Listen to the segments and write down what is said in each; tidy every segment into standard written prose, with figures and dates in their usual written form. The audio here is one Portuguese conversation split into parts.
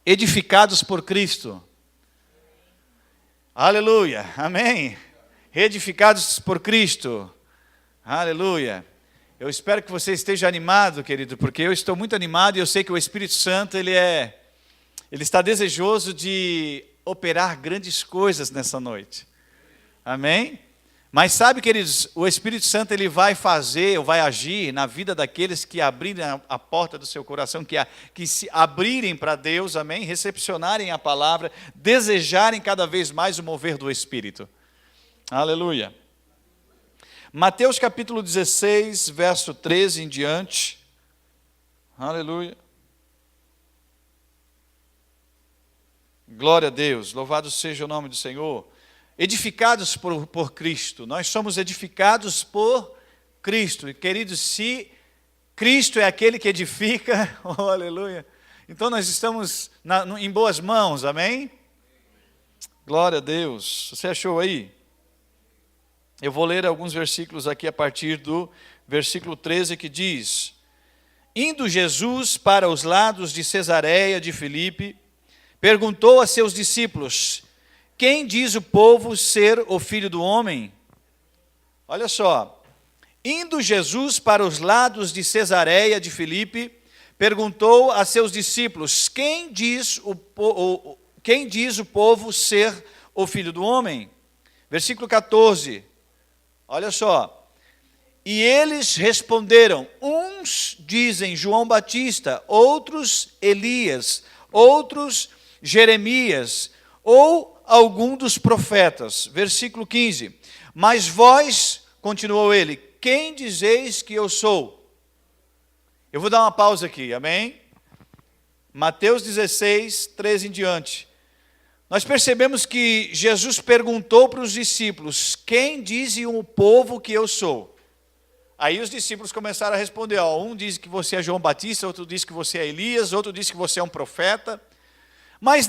edificados por Cristo. Aleluia, amém. Edificados por Cristo. Aleluia. Eu espero que você esteja animado, querido, porque eu estou muito animado e eu sei que o Espírito Santo, ele está desejoso de operar grandes coisas nessa noite. Amém? Mas sabe, queridos, o Espírito Santo, ele vai fazer, ou vai agir na vida daqueles que abrirem a porta do seu coração, que se abrirem para Deus, amém? Recepcionarem a palavra, desejarem cada vez mais o mover do Espírito. Aleluia. Mateus capítulo 16, verso 13 em diante. Aleluia. Glória a Deus, louvado seja o nome do Senhor. Edificados por Cristo, nós somos edificados por Cristo. E queridos, se Cristo é aquele que edifica, oh, aleluia, então nós estamos em boas mãos, amém? Glória a Deus. Você achou aí? Eu vou ler alguns versículos aqui a partir do versículo 13 que diz: Indo Jesus para os lados de Cesareia de Filipe, perguntou a seus discípulos: Quem diz o povo ser o Filho do Homem? Olha só. Indo Jesus para os lados de Cesareia de Filipe, perguntou a seus discípulos: Quem diz o povo ser o Filho do Homem? Versículo 14. Olha só. E eles responderam: Uns dizem João Batista, outros Elias, outros Jeremias, ou algum dos profetas. Versículo 15. Mas vós, continuou ele, quem dizeis que eu sou? Eu vou dar uma pausa aqui, amém? Mateus 16, 13 em diante. Nós percebemos que Jesus perguntou para os discípulos: quem dizem o povo que eu sou? Aí os discípulos começaram a responder: ó, um diz que você é João Batista, outro diz que você é Elias, outro diz que você é um profeta. Mas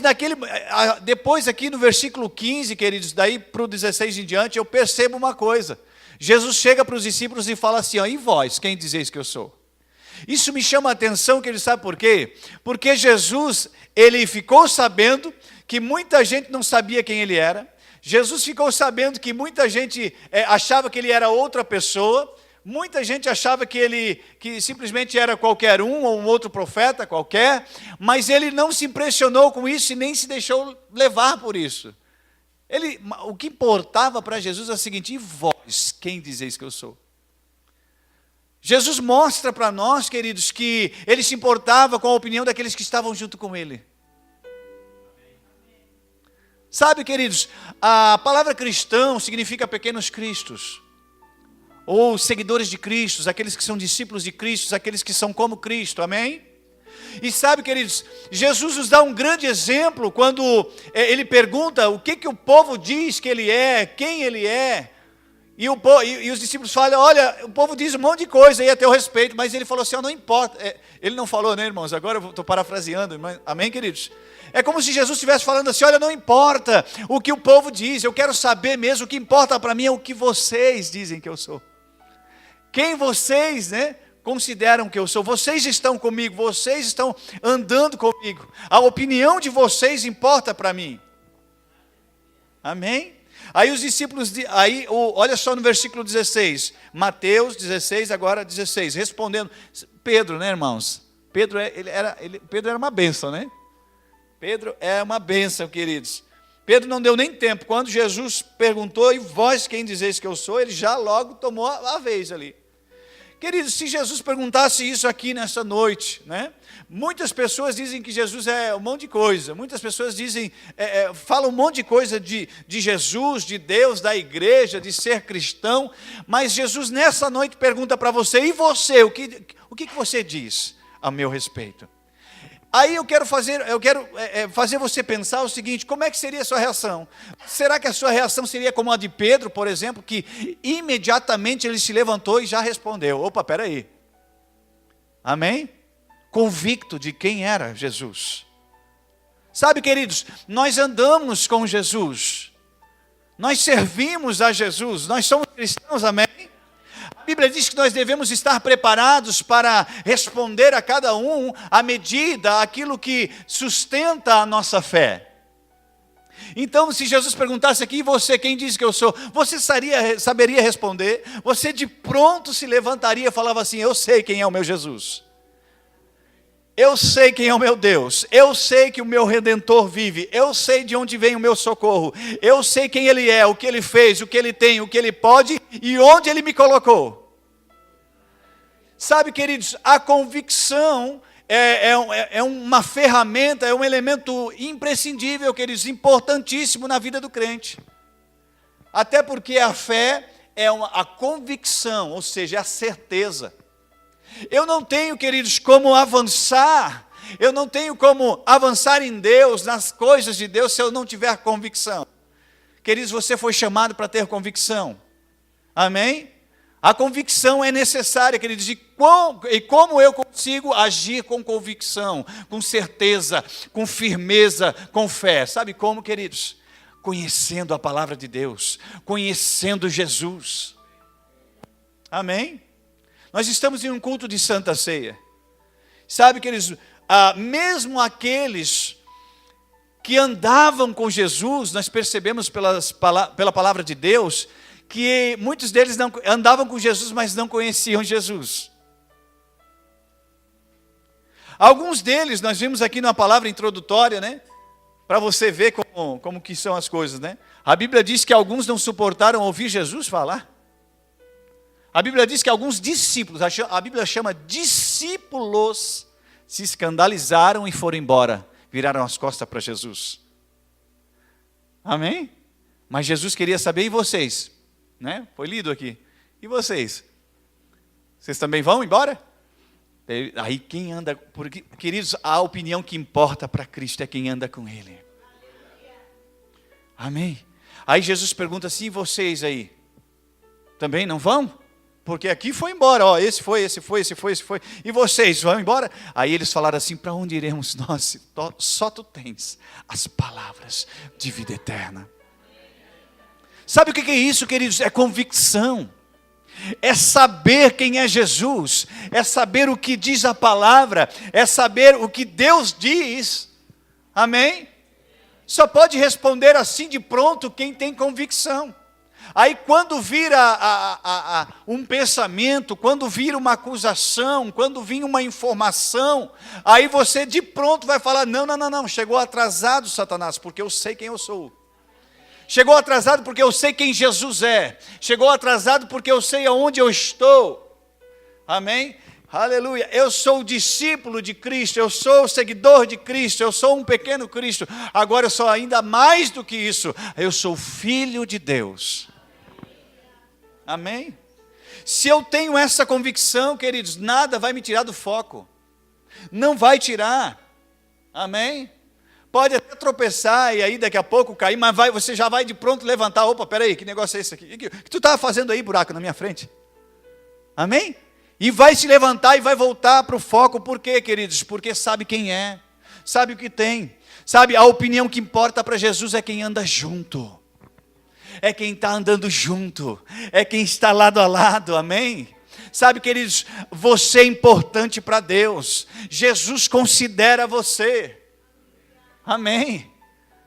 depois aqui no versículo 15, queridos, daí para o 16 em diante, eu percebo uma coisa. Jesus chega para os discípulos e fala assim: ó, e vós, quem dizeis que eu sou? Isso me chama a atenção, que ele sabe por quê? Porque Jesus, ele ficou sabendo que muita gente não sabia quem ele era. Jesus ficou sabendo que muita gente achava que ele era outra pessoa. Muita gente achava que simplesmente era qualquer um, ou um outro profeta qualquer, mas ele não se impressionou com isso e nem se deixou levar por isso. O que importava para Jesus é o seguinte: e vós, quem dizeis que eu sou? Jesus mostra para nós, queridos, que ele se importava com a opinião daqueles que estavam junto com ele. Sabe, queridos, a palavra cristão significa pequenos cristos, ou seguidores de Cristo, aqueles que são discípulos de Cristo, aqueles que são como Cristo, amém? E sabe, queridos, Jesus nos dá um grande exemplo quando ele pergunta o que o povo diz que ele é, quem ele é, e os discípulos falam: olha, o povo diz um monte de coisa aí a teu respeito, mas ele falou assim: ó, não importa. Ele não falou, né, irmãos? Agora eu estou parafraseando, amém, queridos? É como se Jesus estivesse falando assim: olha, não importa o que o povo diz, eu quero saber mesmo, o que importa para mim é o que vocês dizem que eu sou. Quem vocês, consideram que eu sou? Vocês estão comigo, vocês estão andando comigo. A opinião de vocês importa para mim. Amém? Aí os discípulos, olha só no versículo 16, Mateus 16, agora 16, respondendo, Pedro, né, irmãos? Pedro era uma bênção, né? Pedro é uma bênção, queridos. Pedro não deu nem tempo, quando Jesus perguntou: e vós quem dizeis que eu sou? Ele já logo tomou a vez ali. Queridos, se Jesus perguntasse isso aqui nessa noite, muitas pessoas dizem que Jesus é um monte de coisa, muitas pessoas dizem, falam um monte de coisa de Jesus, de Deus, da igreja, de ser cristão, mas Jesus nessa noite pergunta para você: e você, o que você diz a meu respeito? Aí eu quero fazer você pensar o seguinte: como é que seria a sua reação? Será que a sua reação seria como a de Pedro, por exemplo, que imediatamente ele se levantou e já respondeu? Opa, peraí. Amém? Convicto de quem era Jesus. Sabe, queridos, nós andamos com Jesus, nós servimos a Jesus, nós somos cristãos, amém? A Bíblia diz que nós devemos estar preparados para responder a cada um à medida, aquilo que sustenta a nossa fé. Então, se Jesus perguntasse aqui, você, quem diz que eu sou? Você saberia responder? Você de pronto se levantaria e falava assim, eu sei quem é o meu Jesus. Eu sei quem é o meu Deus. Eu sei que o meu Redentor vive. Eu sei de onde vem o meu socorro. Eu sei quem Ele é, o que Ele fez, o que Ele tem, o que Ele pode e onde Ele me colocou. Sabe, queridos, a convicção é uma ferramenta, é um elemento imprescindível, queridos, importantíssimo na vida do crente. Até porque a fé é a convicção, ou seja, a certeza. Eu não tenho, queridos, como avançar, eu não tenho como avançar em Deus, nas coisas de Deus, se eu não tiver convicção. Queridos, você foi chamado para ter convicção. Amém? A convicção é necessária, queridos, e como eu consigo agir com convicção, com certeza, com firmeza, com fé? Sabe como, queridos? Conhecendo a palavra de Deus, conhecendo Jesus. Amém? Nós estamos em um culto de Santa Ceia. Sabe, queridos, mesmo aqueles que andavam com Jesus, nós percebemos pela palavra de Deus, que muitos deles não andavam com Jesus, mas não conheciam Jesus. Alguns deles, nós vimos aqui numa palavra introdutória, né? Para você ver como que são as coisas, né? A Bíblia diz que alguns não suportaram ouvir Jesus falar. A Bíblia diz que alguns discípulos, a Bíblia chama discípulos, se escandalizaram e foram embora, viraram as costas para Jesus. Amém? Mas Jesus queria saber, e vocês? Né? Foi lido aqui. E vocês? Vocês também vão embora? Aí quem anda, porque, queridos, a opinião que importa para Cristo é quem anda com Ele. Amém? Aí Jesus pergunta assim, e vocês aí? Também não vão? Porque aqui foi embora, ó, esse foi. E vocês vão embora? Aí eles falaram assim, para onde iremos nós? Só tu tens as palavras de vida eterna. Sabe o que é isso, queridos? É convicção. É saber quem é Jesus. É saber o que diz a palavra. É saber o que Deus diz. Amém? Só pode responder assim de pronto quem tem convicção. Aí quando vira um pensamento, quando vira uma acusação, quando vem uma informação, aí você de pronto vai falar, não, chegou atrasado, Satanás, porque eu sei quem eu sou. Chegou atrasado porque eu sei quem Jesus é. Chegou atrasado porque eu sei aonde eu estou. Amém? Aleluia. Eu sou discípulo de Cristo, eu sou seguidor de Cristo, eu sou um pequeno Cristo. Agora eu sou ainda mais do que isso. Eu sou filho de Deus. Amém? Se eu tenho essa convicção, queridos, nada vai me tirar do foco. Não vai tirar. Amém? Pode até tropeçar e aí daqui a pouco cair, mas você já vai de pronto levantar. Opa, peraí, que negócio é esse aqui? O que tu estava fazendo aí, buraco, na minha frente? Amém? E vai se levantar e vai voltar para o foco. Por quê, queridos? Porque sabe quem é, sabe o que tem. Sabe, a opinião que importa para Jesus é quem anda junto. É quem está andando junto. É quem está lado a lado, amém? Sabe, queridos, você é importante para Deus. Jesus considera você. Amém,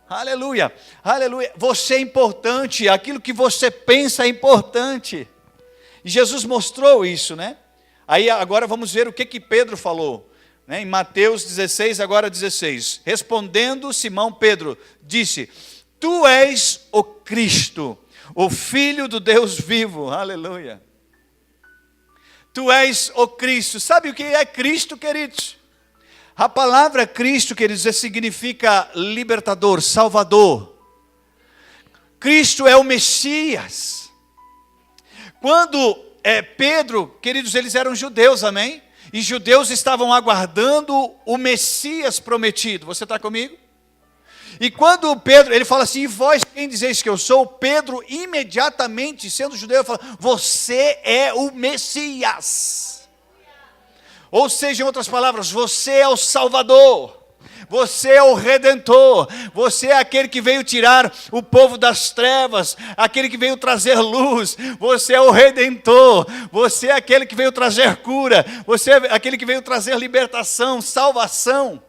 aleluia, aleluia, você é importante, aquilo que você pensa é importante, e Jesus mostrou isso, né? Aí agora vamos ver o que Pedro falou, né? Em Mateus 16, agora 16, respondendo Simão Pedro, disse, tu és o Cristo, o Filho do Deus vivo, aleluia, tu és o Cristo. Sabe o que é Cristo, queridos? A palavra Cristo, queridos, significa libertador, salvador. Cristo é o Messias. Quando Pedro, queridos, eles eram judeus, amém? E judeus estavam aguardando o Messias prometido. Você está comigo? E quando Pedro, ele fala assim, e vós quem dizeis que eu sou? Pedro imediatamente, sendo judeu, fala, você é o Messias. Ou seja, em outras palavras, você é o Salvador, Você é o Redentor. Você é aquele que veio tirar o povo das trevas, aquele que veio trazer luz. Você é o Redentor. Você é aquele que veio trazer cura. Você é aquele que veio trazer libertação, salvação.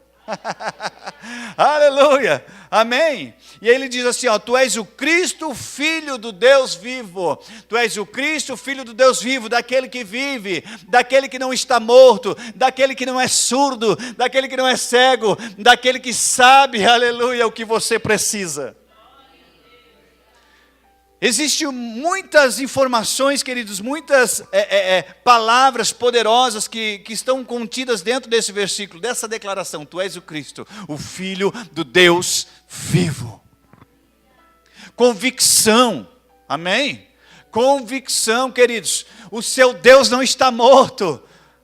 Aleluia, amém. E ele diz assim, ó, tu és o Cristo, filho do Deus vivo. Tu és o Cristo, filho do Deus vivo, daquele que vive, daquele que não está morto, daquele que não é surdo, daquele que não é cego, daquele que sabe, aleluia, o que você precisa. Existem muitas informações, queridos, muitas palavras poderosas que estão contidas dentro desse versículo, dessa declaração. Tu és o Cristo, o Filho do Deus vivo. Convicção, amém? Convicção, queridos. O seu Deus não está morto.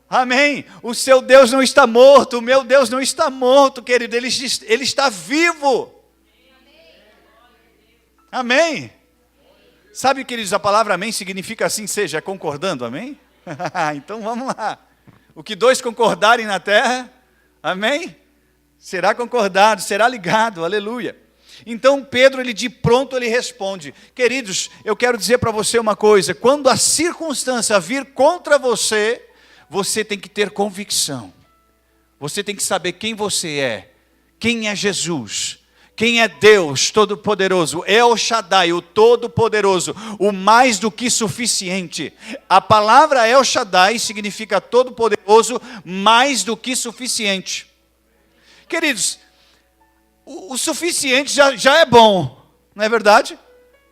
Amém? O seu Deus não está morto, o meu Deus não está morto, querido. Ele está vivo. Amém? Sabe, queridos, a palavra amém significa assim seja, concordando, amém? Então vamos lá. O que dois concordarem na terra, amém? Será concordado, será ligado, aleluia. Então Pedro, ele de pronto, ele responde. Queridos, eu quero dizer para você uma coisa. Quando a circunstância vir contra você, você tem que ter convicção. Você tem que saber quem você é. Quem é Jesus. Quem é Deus Todo-Poderoso? El Shaddai, o Todo-Poderoso, o mais do que suficiente. A palavra El Shaddai significa Todo-Poderoso, mais do que suficiente. Queridos, o suficiente já é bom, não é verdade?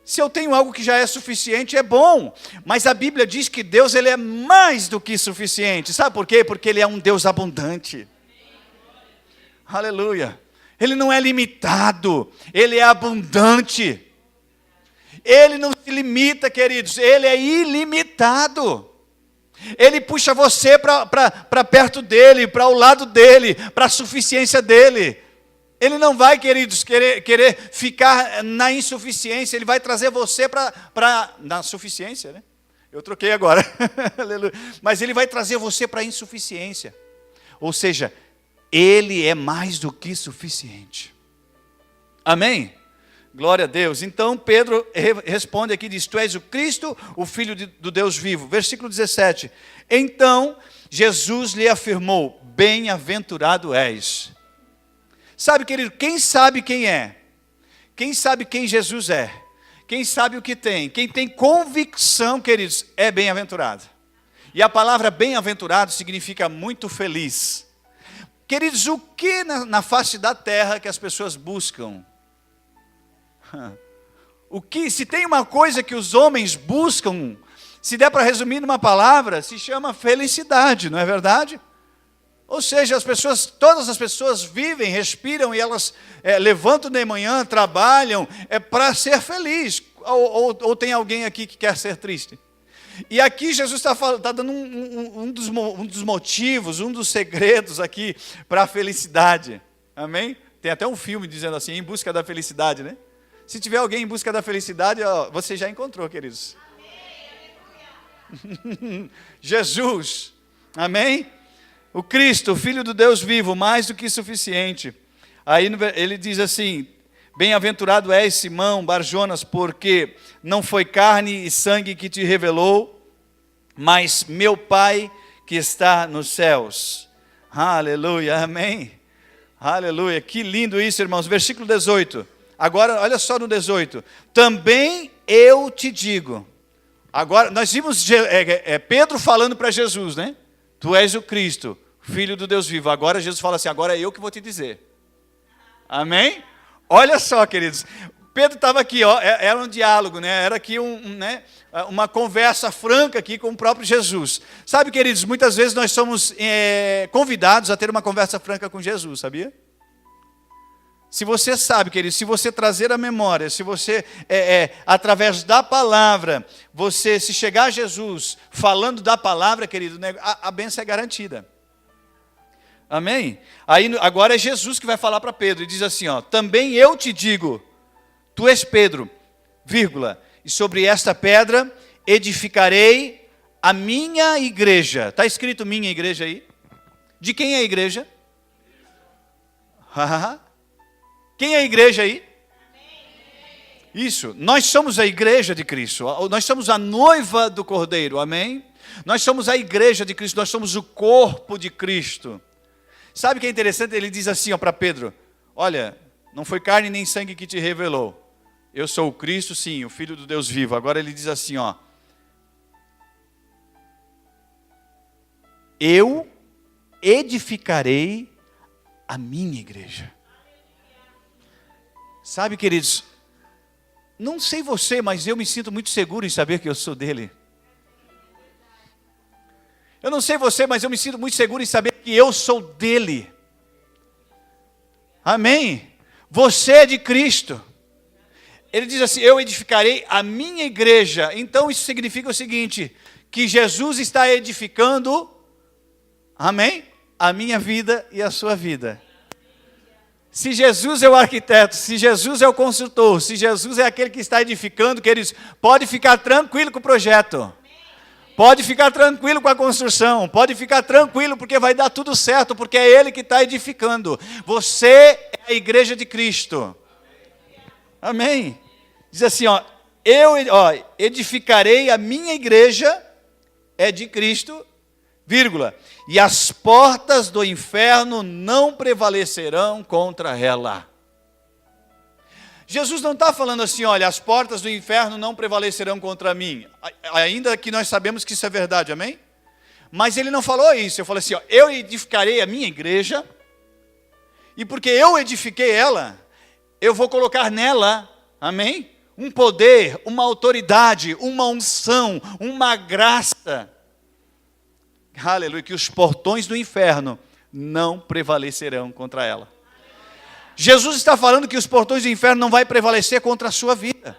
Se eu tenho algo que já é suficiente, é bom. Mas a Bíblia diz que Deus, ele é mais do que suficiente. Sabe por quê? Porque ele é um Deus abundante. Aleluia. Ele não é limitado, ele é abundante. Ele não se limita, queridos, ele é ilimitado. Ele puxa você para perto dele, para o lado dele, para a suficiência dele. Ele não vai, queridos, querer ficar na insuficiência, ele vai trazer você na suficiência, né? Eu troquei agora, mas ele vai trazer você para a insuficiência. Ou seja, ele é mais do que suficiente. Amém? Glória a Deus. Então Pedro responde aqui, diz, tu és o Cristo, o Filho do Deus vivo. Versículo 17. Então Jesus lhe afirmou, bem-aventurado és. Sabe, querido, quem sabe quem é? Quem sabe quem Jesus é? Quem sabe o que tem? Quem tem convicção, queridos, é bem-aventurado. E a palavra bem-aventurado significa muito feliz. Queridos, o que na face da terra que as pessoas buscam? O que, se tem uma coisa que os homens buscam, se der para resumir numa palavra, se chama felicidade, não é verdade? Ou seja, todas as pessoas vivem, respiram e elas levantam de manhã, trabalham para ser feliz. Ou tem alguém aqui que quer ser triste? E aqui Jesus está dando um dos motivos, um dos segredos aqui para a felicidade. Amém? Tem até um filme dizendo assim, em busca da felicidade, né? Se tiver alguém em busca da felicidade, ó, você já encontrou, queridos. Amém. Jesus, amém? O Cristo, o Filho do Deus vivo, mais do que suficiente. Aí ele diz assim, bem-aventurado és Simão, Barjonas, porque não foi carne e sangue que te revelou, mas meu Pai que está nos céus. Aleluia, amém? Aleluia, que lindo isso, irmãos. Versículo 18. Agora, olha só no 18. Também eu te digo. Agora, nós vimos Pedro falando para Jesus, né? Tu és o Cristo, Filho do Deus vivo. Agora Jesus fala assim, agora é eu que vou te dizer. Amém? Olha só, queridos. Pedro estava aqui, ó, era um diálogo, né? Era aqui uma conversa franca aqui com o próprio Jesus. Sabe, queridos, muitas vezes nós somos convidados a ter uma conversa franca com Jesus, sabia? Se você sabe, querido, se você trazer a memória, se você, através da palavra, você se chegar a Jesus falando da palavra, querido, a bênção é garantida. Amém? Aí, agora é Jesus que vai falar para Pedro, e diz assim, ó, também eu te digo, tu és Pedro, vírgula, e sobre esta pedra edificarei a minha igreja. Está escrito minha igreja aí? De quem é a igreja? Quem é a igreja aí? Isso, nós somos a igreja de Cristo, nós somos a noiva do Cordeiro, amém? Nós somos a igreja de Cristo, nós somos o corpo de Cristo. Sabe o que é interessante? Ele diz assim para Pedro, olha, não foi carne nem sangue que te revelou. Eu sou o Cristo, sim, o Filho do Deus vivo. Agora ele diz assim, eu edificarei a minha igreja. Sabe, queridos, não sei você, mas eu me sinto muito seguro em saber que eu sou dele. Eu não sei você, mas eu me sinto muito seguro em saber que eu sou dele. Amém? Você é de Cristo. Ele diz assim, eu edificarei a minha igreja. Então isso significa o seguinte, que Jesus está edificando, amém? A minha vida e a sua vida. Se Jesus é o arquiteto, se Jesus é o construtor, se Jesus é aquele que está edificando, queridos, pode ficar tranquilo com o projeto. Pode ficar tranquilo com a construção, pode ficar tranquilo porque vai dar tudo certo, porque é Ele que está edificando. Você é a igreja de Cristo. Amém? Diz assim, eu edificarei a minha igreja, é de Cristo, vírgula, e as portas do inferno não prevalecerão contra ela. Jesus não está falando assim, olha, as portas do inferno não prevalecerão contra mim, ainda que nós sabemos que isso é verdade, amém? Mas ele não falou isso, eu falei assim, eu edificarei a minha igreja, e porque eu edifiquei ela, eu vou colocar nela, amém? Um poder, uma autoridade, uma unção, uma graça, aleluia, que os portões do inferno não prevalecerão contra ela. Jesus está falando que os portões do inferno não vai prevalecer contra a sua vida.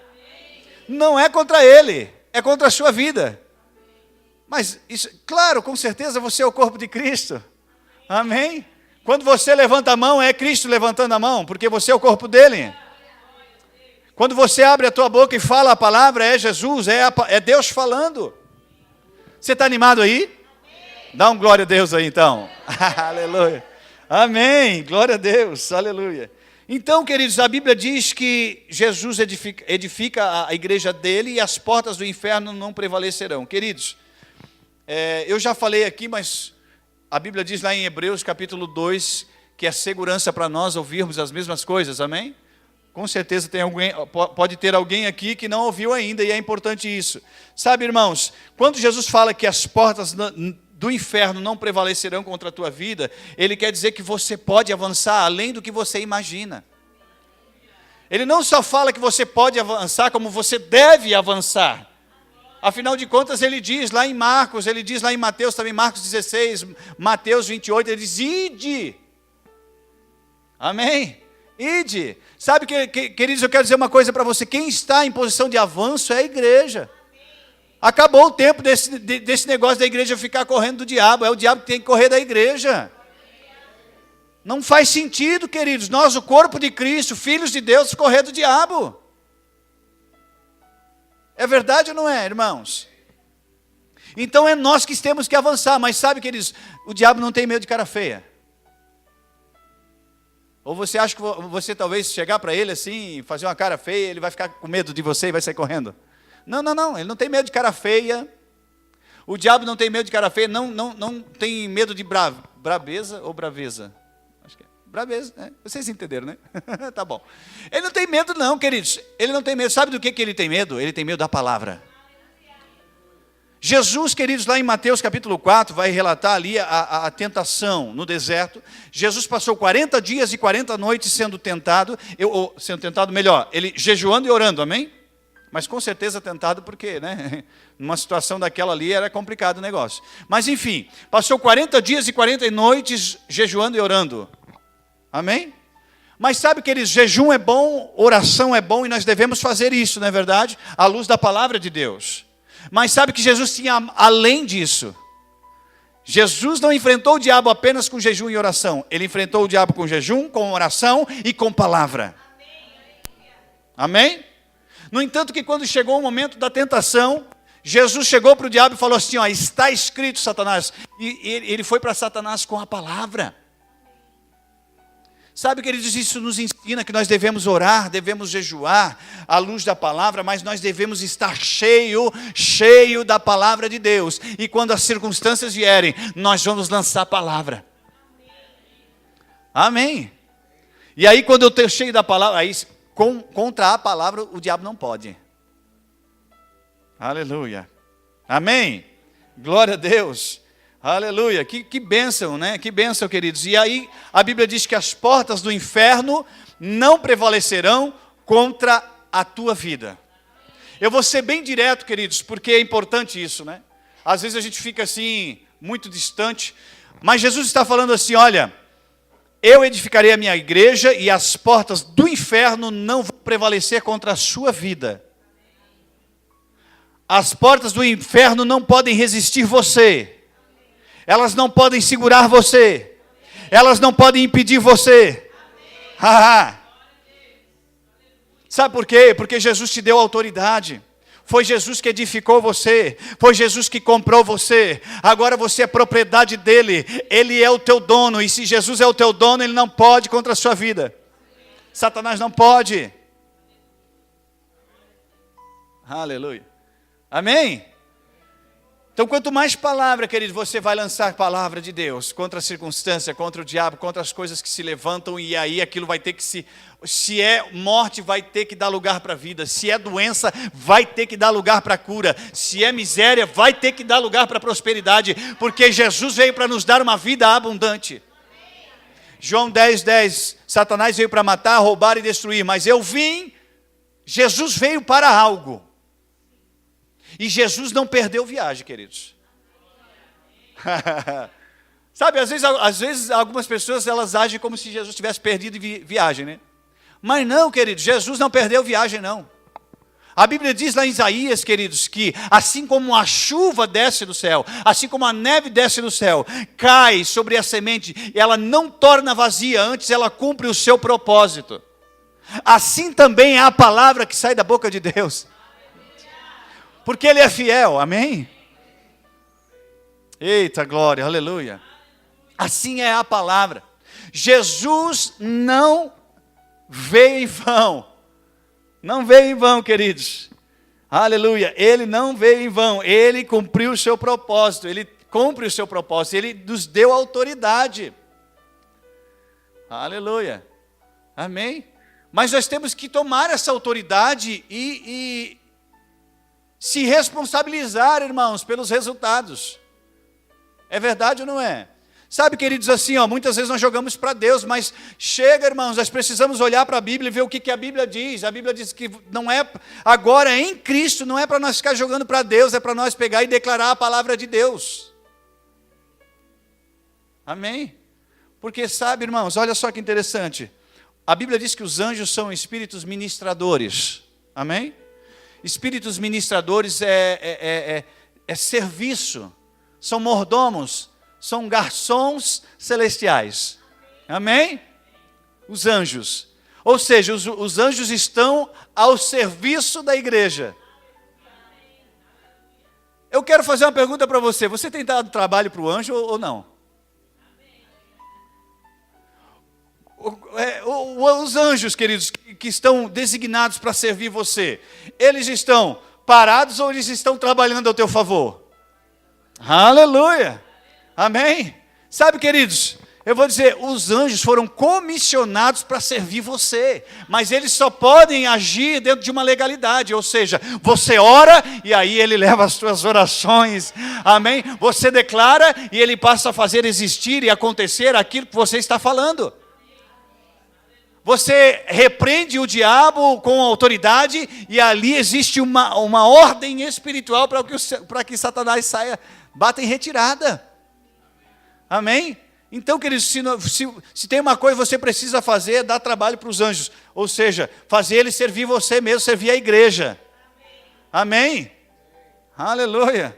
Não é contra ele, é contra a sua vida. Mas, isso, claro, com certeza você é o corpo de Cristo. Amém? Quando você levanta a mão, é Cristo levantando a mão, porque você é o corpo dele. Quando você abre a tua boca e fala a palavra, é Jesus, é Deus falando. Você está animado aí? Dá um glória a Deus aí então. Aleluia. Amém, glória a Deus, aleluia. Então, queridos, a Bíblia diz que Jesus edifica a igreja dele e as portas do inferno não prevalecerão. Queridos, eu já falei aqui, mas a Bíblia diz lá em Hebreus capítulo 2, que é segurança para nós ouvirmos as mesmas coisas, amém? Com certeza pode ter alguém aqui que não ouviu ainda e é importante isso. Sabe, irmãos, quando Jesus fala que as portas do inferno não prevalecerão contra a tua vida, ele quer dizer que você pode avançar além do que você imagina. Ele não só fala que você pode avançar, como você deve avançar. Afinal de contas, ele diz lá em Marcos, ele diz lá em Mateus, também Marcos 16, Mateus 28, ele diz, ide. Amém? Ide. Sabe, queridos, eu quero dizer uma coisa para você, quem está em posição de avanço é a igreja. Acabou o tempo desse negócio da igreja ficar correndo do diabo. É o diabo que tem que correr da igreja. Não faz sentido, queridos. Nós, o corpo de Cristo, filhos de Deus, correr do diabo. É verdade ou não é, irmãos? Então é nós que temos que avançar. Mas sabe, queridos, o diabo não tem medo de cara feia. Ou você acha que você talvez chegar para ele assim, fazer uma cara feia, ele vai ficar com medo de você e vai sair correndo? Não, ele não tem medo de cara feia. O diabo não tem medo de cara feia, não tem medo de brabeza ou braveza? Acho que é braveza, né? Vocês entenderam, né? Tá bom. Ele não tem medo não, queridos. Ele não tem medo. Sabe do que ele tem medo? Ele tem medo da palavra. Jesus, queridos, lá em Mateus capítulo 4, vai relatar ali a tentação no deserto. Jesus passou 40 dias e 40 noites sendo tentado, ele jejuando e orando, amém? Mas com certeza tentado porque, né, numa situação daquela ali era complicado o negócio. Mas enfim, passou 40 dias e 40 noites jejuando e orando. Amém? Mas sabe, queridos, jejum é bom, oração é bom e nós devemos fazer isso, não é verdade? À luz da palavra de Deus. Mas sabe que Jesus tinha além disso. Jesus não enfrentou o diabo apenas com jejum e oração. Ele enfrentou o diabo com jejum, com oração e com palavra. Amém? No entanto que quando chegou o momento da tentação, Jesus chegou para o diabo e falou assim, está escrito, Satanás. E ele foi para Satanás com a palavra. Sabe, queridos, isso nos ensina que nós devemos orar, devemos jejuar à luz da palavra, mas nós devemos estar cheio da palavra de Deus. E quando as circunstâncias vierem, nós vamos lançar a palavra. Amém. E aí quando eu estou cheio da palavra, aí contra a palavra o diabo não pode. Aleluia. Amém. Glória a Deus. Aleluia, que bênção, né? Que bênção, queridos. E aí a Bíblia diz que as portas do inferno não prevalecerão contra a tua vida. Eu vou ser bem direto, queridos, porque é importante isso, né? Às vezes a gente fica assim, muito distante, mas Jesus está falando assim, olha, eu edificarei a minha igreja e as portas do inferno não vão prevalecer contra a sua vida. As portas do inferno não podem resistir você. Elas não podem segurar você. Elas não podem impedir você. Sabe por quê? Porque Jesus te deu autoridade. Foi Jesus que edificou você. Foi Jesus que comprou você. Agora você é propriedade dele. Ele é o teu dono. E se Jesus é o teu dono, ele não pode contra a sua vida. Satanás não pode. Aleluia. Amém? Então, quanto mais palavra, querido, você vai lançar palavra de Deus contra a circunstância, contra o diabo, contra as coisas que se levantam, e aí aquilo vai ter que se é morte, vai ter que dar lugar para a vida, se é doença, vai ter que dar lugar para a cura, se é miséria, vai ter que dar lugar para a prosperidade, porque Jesus veio para nos dar uma vida abundante. João 10:10, Satanás veio para matar, roubar e destruir, mas Jesus veio para algo. E Jesus não perdeu viagem, queridos. Sabe, às vezes algumas pessoas elas agem como se Jesus tivesse perdido viagem, né? Mas não, queridos, Jesus não perdeu viagem, não. A Bíblia diz lá em Isaías, queridos, que assim como a chuva desce do céu, assim como a neve desce do céu, cai sobre a semente, ela não torna vazia, antes ela cumpre o seu propósito. Assim também é a palavra que sai da boca de Deus. Porque ele é fiel, amém? Eita glória, aleluia. Assim é a palavra. Jesus não veio em vão. Não veio em vão, queridos. Aleluia. Ele não veio em vão. Ele cumpriu o seu propósito. Ele cumpre o seu propósito. Ele nos deu autoridade. Aleluia. Amém? Mas nós temos que tomar essa autoridade e se responsabilizar, irmãos, pelos resultados. É verdade ou não é? Sabe, queridos, assim, muitas vezes nós jogamos para Deus, mas chega, irmãos, nós precisamos olhar para a Bíblia e ver o que a Bíblia diz. A Bíblia diz que não é, agora em Cristo, não é para nós ficar jogando para Deus, é para nós pegar e declarar a palavra de Deus. Amém? Porque sabe, irmãos, olha só que interessante. A Bíblia diz que os anjos são espíritos ministradores. Amém? Espíritos ministradores é serviço, são mordomos, são garçons celestiais. Amém? Os anjos. Ou seja, os anjos estão ao serviço da igreja. Eu quero fazer uma pergunta para você. Você tem dado trabalho para o anjo ou não? Os anjos, queridos, que estão designados para servir você, eles estão parados ou eles estão trabalhando ao teu favor? Aleluia! Amém? Sabe, queridos, eu vou dizer, os anjos foram comissionados para servir você, mas eles só podem agir dentro de uma legalidade, ou seja, você ora e aí ele leva as suas orações, amém? Você declara e ele passa a fazer existir e acontecer aquilo que você está falando. Você repreende o diabo com autoridade e ali existe uma ordem espiritual para que Satanás bata em retirada. Amém? Então, queridos, se tem uma coisa que você precisa fazer, é dar trabalho para os anjos. Ou seja, fazer eles servir você mesmo, servir a igreja. Amém? Aleluia.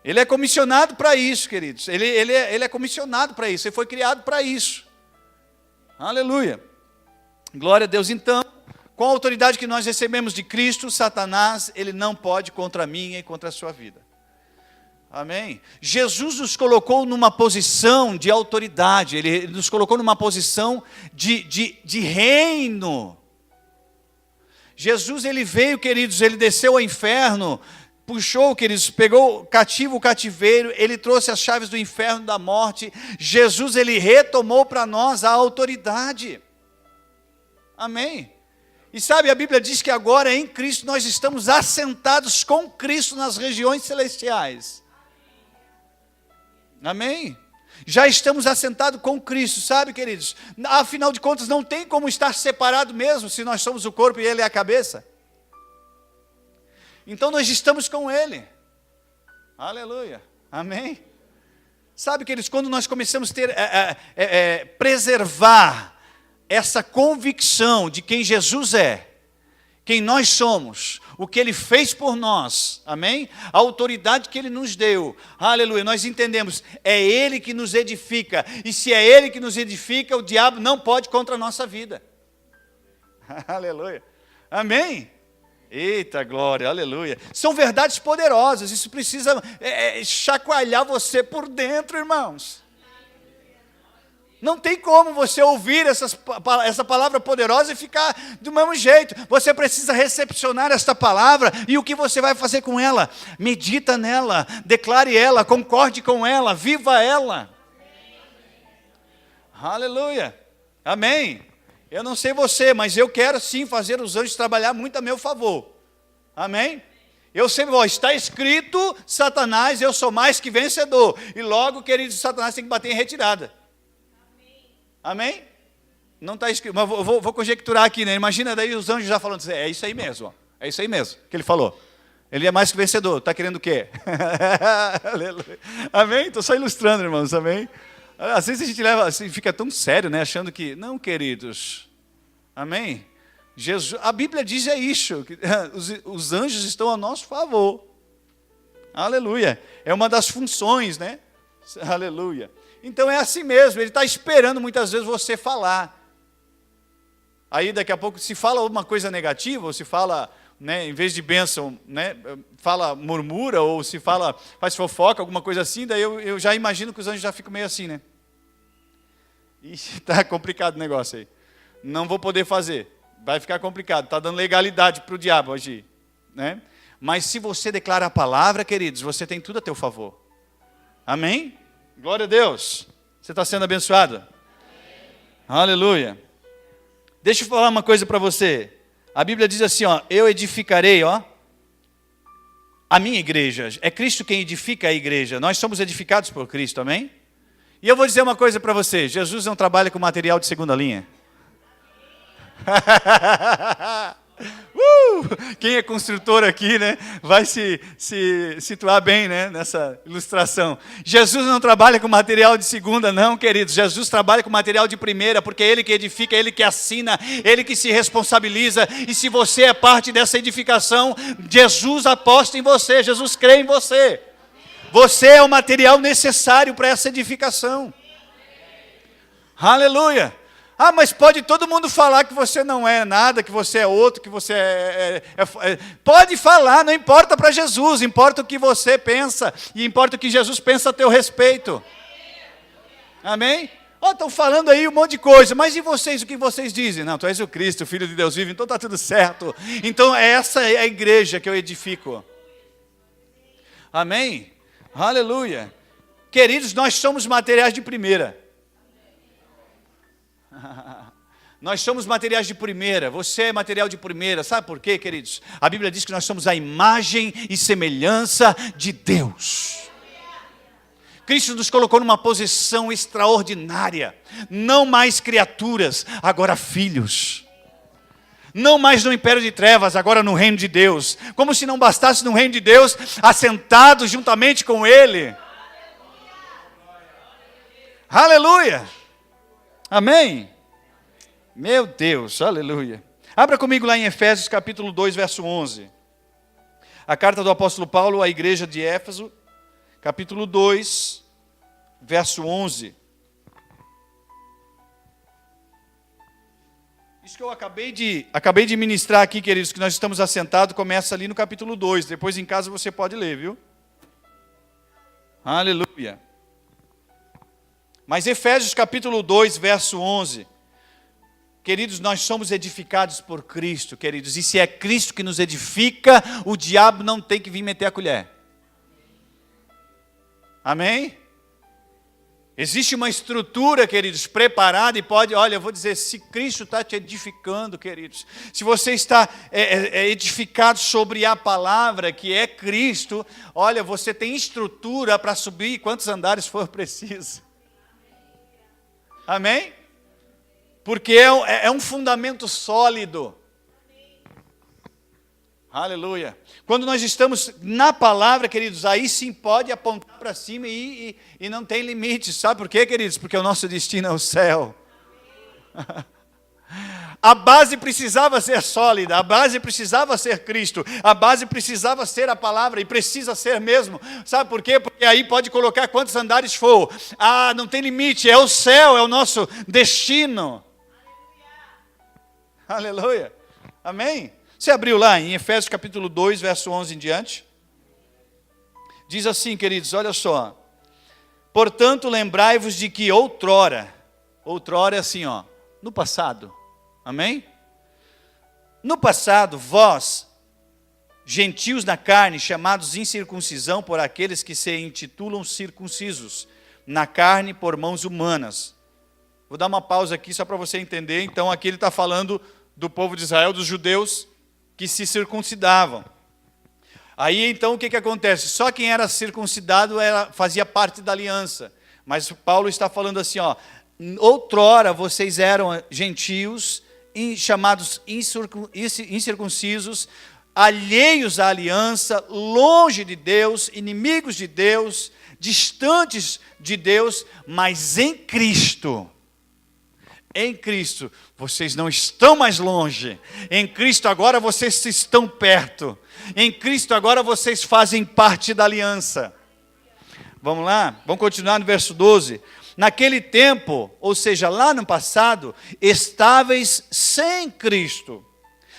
Ele é comissionado para isso, queridos. Ele é comissionado para isso. Ele foi criado para isso. Aleluia. Glória a Deus. Então, com a autoridade que nós recebemos de Cristo, Satanás, ele não pode contra mim e contra a sua vida. Amém? Jesus nos colocou numa posição de autoridade, Ele nos colocou numa posição de reino. Jesus, Ele veio, queridos, Ele desceu ao inferno, puxou, queridos, pegou cativo o cativeiro, Ele trouxe as chaves do inferno, da morte. Jesus, Ele retomou para nós a autoridade. Amém? E sabe, a Bíblia diz que agora em Cristo nós estamos assentados com Cristo nas regiões celestiais. Amém? Já estamos assentados com Cristo, sabe, queridos? Afinal de contas, não tem como estar separado mesmo, se nós somos o corpo e Ele é a cabeça. Então nós estamos com Ele. Aleluia. Amém? Sabe, queridos, quando nós começamos a preservar essa convicção de quem Jesus é, quem nós somos, o que Ele fez por nós, amém? A autoridade que Ele nos deu, aleluia, nós entendemos, é Ele que nos edifica, e se é Ele que nos edifica, o diabo não pode contra a nossa vida, aleluia, amém? Eita glória, aleluia, são verdades poderosas, isso precisa chacoalhar você por dentro, irmãos. Não tem como você ouvir essa palavra poderosa e ficar do mesmo jeito. Você precisa recepcionar esta palavra e o que você vai fazer com ela? Medita nela, declare ela, concorde com ela, viva ela. Aleluia. Amém. Eu não sei você, mas eu quero sim fazer os anjos trabalhar muito a meu favor. Amém? Eu sempre vou, está escrito, Satanás, eu sou mais que vencedor. E logo, querido, Satanás tem que bater em retirada. Amém? Não está escrito, mas vou conjecturar aqui, né? Imagina daí os anjos já falando assim, é isso aí mesmo, ó. É isso aí mesmo que ele falou. Ele é mais que vencedor, está querendo o quê? Aleluia. Amém? Estou só ilustrando, irmãos, amém? Às vezes a gente leva, assim, fica tão sério, né? Achando que, não, queridos, amém? Jesus, a Bíblia diz isso, que os anjos estão a nosso favor. Aleluia. É uma das funções, né? Aleluia. Então é assim mesmo, ele está esperando muitas vezes você falar. Aí daqui a pouco se fala uma coisa negativa, ou se fala, né, em vez de bênção, né, fala, murmura, ou se fala, faz fofoca, alguma coisa assim, daí eu já imagino que os anjos já ficam meio assim, né? Ixi, está complicado o negócio aí. Não vou poder fazer, vai ficar complicado, está dando legalidade para o diabo agir, né? Mas se você declara a palavra, queridos, você tem tudo a teu favor. Amém? Glória a Deus. Você está sendo abençoado? Amém. Aleluia. Deixa eu falar uma coisa para você. A Bíblia diz assim, ó, eu edificarei, ó, a minha igreja. É Cristo quem edifica a igreja. Nós somos edificados por Cristo, amém? E eu vou dizer uma coisa para você. Jesus não trabalha com material de segunda linha. Quem é construtor aqui, né, vai se situar bem, né, nessa ilustração. Jesus não trabalha com material de segunda, não, queridos. Jesus trabalha com material de primeira, porque é Ele que edifica, é Ele que assina, Ele que se responsabiliza. E se você é parte dessa edificação, Jesus aposta em você, Jesus crê em você. Você é o material necessário para essa edificação. Aleluia. Ah, mas pode todo mundo falar que você não é nada, que você é outro, que você Pode falar, não importa para Jesus, importa o que você pensa, e importa o que Jesus pensa a teu respeito. Amém? Estão falando aí um monte de coisa, mas e vocês, o que vocês dizem? Não, tu és o Cristo, o Filho de Deus vivo, então está tudo certo. Então essa é a igreja que eu edifico. Amém? Aleluia. Queridos, nós somos materiais de primeira. Nós somos materiais de primeira, você é material de primeira, sabe por quê, queridos? A Bíblia diz que nós somos a imagem e semelhança de Deus. Cristo nos colocou numa posição extraordinária, não mais criaturas, agora filhos. Não mais no império de trevas, agora no reino de Deus. Como se não bastasse no reino de Deus, assentados juntamente com Ele. Aleluia! Amém? Meu Deus, aleluia. Abra comigo lá em Efésios capítulo 2, verso 11. A carta do apóstolo Paulo à igreja de Éfeso, capítulo 2, verso 11. Isso que eu acabei de ministrar aqui, queridos, que nós estamos assentados, começa ali no capítulo 2. Depois em casa você pode ler, viu? Aleluia. Mas Efésios capítulo 2, verso 11. Queridos, nós somos edificados por Cristo, queridos. E se é Cristo que nos edifica, o diabo não tem que vir meter a colher. Amém? Existe uma estrutura, queridos, preparada e pode, olha, eu vou dizer, se Cristo está te edificando, queridos, se você está edificado sobre a palavra que é Cristo, olha, você tem estrutura para subir quantos andares for preciso. Amém? Porque é um fundamento sólido. Aleluia. Quando nós estamos na palavra, queridos, aí sim pode apontar para cima e não tem limite. Sabe por quê, queridos? Porque o nosso destino é o céu. A base precisava ser sólida, a base precisava ser Cristo, a base precisava ser a palavra, e precisa ser mesmo. Sabe por quê? Porque aí pode colocar quantos andares for. Ah, não tem limite, é o céu, é o nosso destino. Aleluia. Amém? Você abriu lá em Efésios capítulo 2, verso 11 em diante? Diz assim, queridos, olha só. Portanto, lembrai-vos de que outrora é assim, ó, no passado. Amém? No passado, vós, gentios na carne, chamados incircuncisão por aqueles que se intitulam circuncisos, na carne por mãos humanas. Vou dar uma pausa aqui só para você entender. Então, aqui ele está falando do povo de Israel, dos judeus que se circuncidavam. Aí, então, o que acontece? Só quem era circuncidado fazia parte da aliança. Mas Paulo está falando assim, ó, outrora vocês eram gentios, chamados incircuncisos, alheios à aliança, longe de Deus, inimigos de Deus, distantes de Deus, mas em Cristo, vocês não estão mais longe. Em Cristo agora vocês estão perto. Em Cristo agora vocês fazem parte da aliança. Vamos lá? Vamos continuar no verso 12. Naquele tempo, ou seja, lá no passado, estáveis sem Cristo,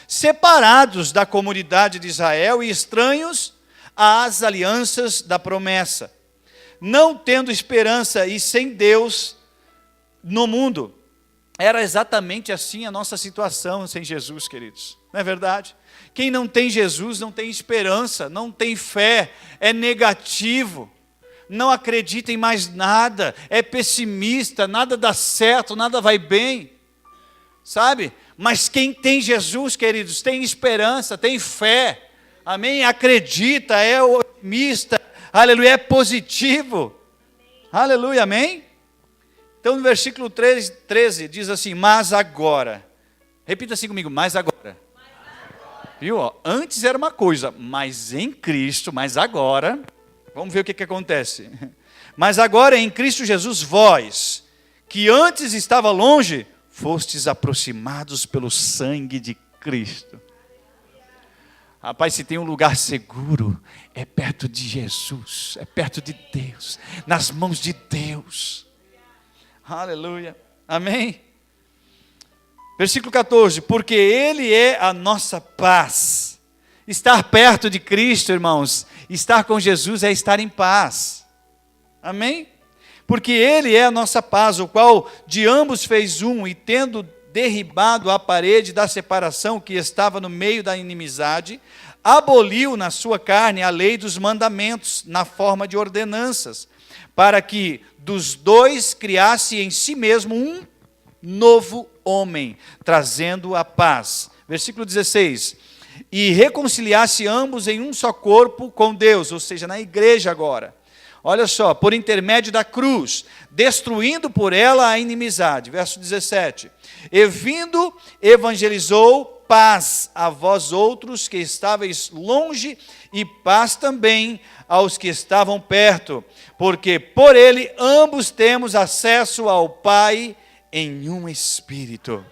separados da comunidade de Israel e estranhos às alianças da promessa, não tendo esperança e sem Deus no mundo. Era exatamente assim a nossa situação sem Jesus, queridos. Não é verdade? Quem não tem Jesus não tem esperança, não tem fé, é negativo, não acredita em mais nada, é pessimista, nada dá certo, nada vai bem, sabe? Mas quem tem Jesus, queridos, tem esperança, tem fé, amém? Acredita, é otimista, aleluia, é positivo, aleluia, amém? Então, no versículo 13, diz assim, mas agora. Repita assim comigo, mas agora. Viu? Antes era uma coisa, mas em Cristo, mas agora. Vamos ver o que acontece. Mas agora em Cristo Jesus, vós, que antes estava longe, fostes aproximados pelo sangue de Cristo. Rapaz, se tem um lugar seguro, é perto de Jesus, é perto de Deus, nas mãos de Deus. Aleluia, amém? Versículo 14, porque Ele é a nossa paz. Estar perto de Cristo, irmãos, estar com Jesus é estar em paz, amém? Porque Ele é a nossa paz, o qual de ambos fez um, e tendo derribado a parede da separação que estava no meio da inimizade, aboliu na sua carne a lei dos mandamentos, na forma de ordenanças, para que dos dois criasse em si mesmo um novo homem, trazendo a paz. Versículo 16. E reconciliasse ambos em um só corpo com Deus, ou seja, na igreja agora. Olha só, por intermédio da cruz, destruindo por ela a inimizade. Verso 17. E vindo, evangelizou paz a vós outros que estáveis longe, e paz também aos que estavam perto, porque por ele ambos temos acesso ao Pai em um Espírito.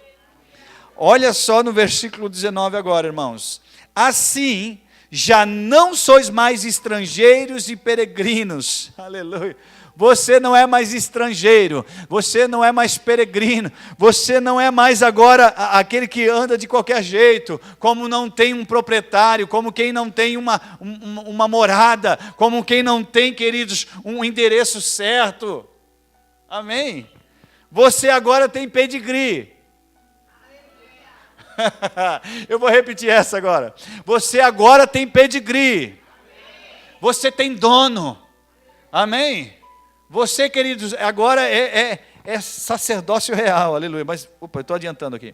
Olha só no versículo 19 agora, irmãos. Assim, já não sois mais estrangeiros e peregrinos, aleluia, Você não é mais estrangeiro, você não é mais peregrino, você não é mais agora aquele que anda de qualquer jeito, como não tem um proprietário, como quem não tem uma morada, como quem não tem, queridos, um endereço certo. Amém? Você agora tem pedigree. Eu vou repetir essa agora. Você agora tem pedigree. Você tem dono. Amém? Você, queridos, agora é sacerdócio real. Aleluia. Mas, opa, eu estou adiantando aqui.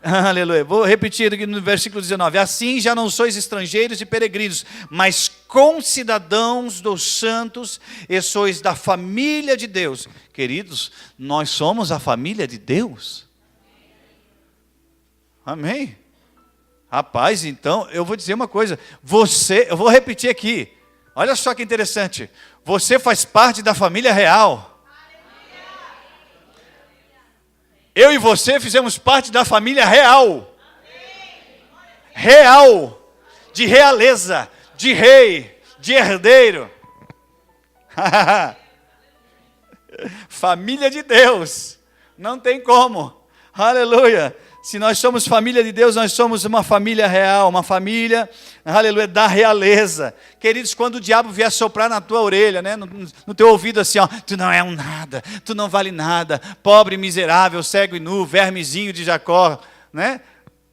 Aleluia. Vou repetir aqui no versículo 19. Assim já não sois estrangeiros e peregrinos, mas concidadãos dos santos e sois da família de Deus. Queridos, nós somos a família de Deus. Amém? Rapaz, então, eu vou dizer uma coisa. Eu vou repetir aqui. Olha só que interessante. Você faz parte da família real. Eu e você fizemos parte da família real. Real. De realeza. De rei. De herdeiro. Família de Deus. Não tem como. Aleluia. Se nós somos família de Deus, nós somos uma família real, uma família, aleluia, da realeza. Queridos, quando o diabo vier soprar na tua orelha, né, no teu ouvido assim, ó, tu não é um nada, tu não vale nada, pobre, miserável, cego e nu, vermezinho de Jacó, né?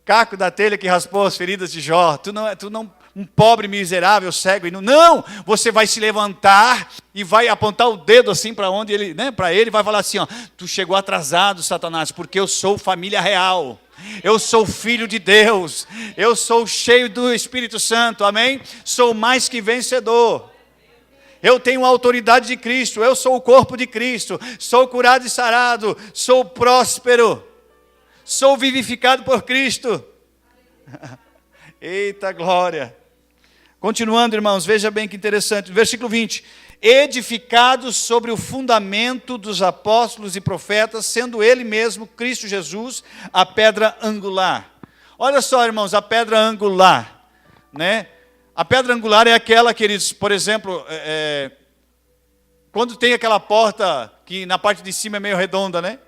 Caco da telha que raspou as feridas de Jó, um pobre, miserável, cego e nu. Não, você vai se levantar e vai apontar o dedo assim para onde ele, né, para ele, vai falar assim, ó, tu chegou atrasado, Satanás, porque eu sou família real. Eu sou filho de Deus, eu sou cheio do Espírito Santo, amém? Sou mais que vencedor, eu tenho a autoridade de Cristo, eu sou o corpo de Cristo, sou curado e sarado, sou próspero, sou vivificado por Cristo. Eita glória! Continuando, irmãos, veja bem que interessante, versículo 20. Edificados sobre o fundamento dos apóstolos e profetas, sendo ele mesmo, Cristo Jesus, a pedra angular. Olha só, irmãos, a pedra angular, né? A pedra angular é aquela, queridos, por exemplo, quando tem aquela porta que na parte de cima é meio redonda, né?